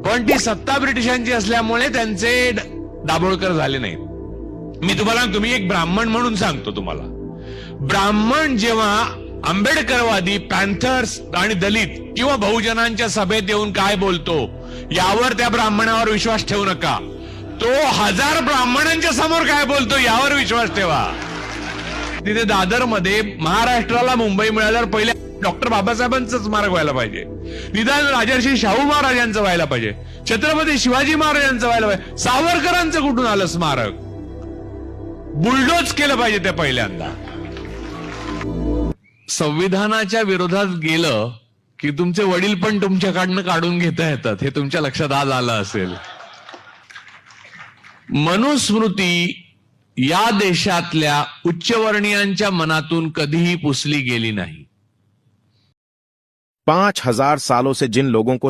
पण ती सत्ता ब्रिटिशांची असल्यामुळे त्यांचे दाभोळकर झाले नाहीत. मी तुम्हाला सांगतो, मी एक ब्राह्मण म्हणून सांगतो तुम्हाला, ब्राह्मण जेव्हा आंबेडकरवादी, पॅन्थर्स आणि दलित किंवा बहुजनांच्या सभेत येऊन काय बोलतो यावर त्या ब्राह्मणावर विश्वास ठेवू नका. तो 1000 ब्राह्मणांच्या समोर काय बोलतो यावर विश्वास ठेवा. तिथे दादरमध्ये महाराष्ट्राला मुंबई मिळाल्यावर पहिले डॉक्टर बाबासाहेबांचं स्मारक व्हायला पाहिजे, निदान राजर्षी शाहू महाराजांचं व्हायला पाहिजे, छत्रपती शिवाजी महाराजांचं व्हायला पाहिजे. सावरकरांचं कुठून आलं स्मारक? बुलडोज केलं पाहिजे ते पहिल्यांदा. संविधानाच्या विरोधात गेलं की तुमचे वडील पण तुमच्याकडनं काढून घेता येतात, हे तुमच्या लक्षात आज आलं असेल. मनुस्मृती या देशातल्या उच्चवर्णीयांच्या मनातून कधीही पुसली गेली नाही. 5000 सालों से जिन लोगों को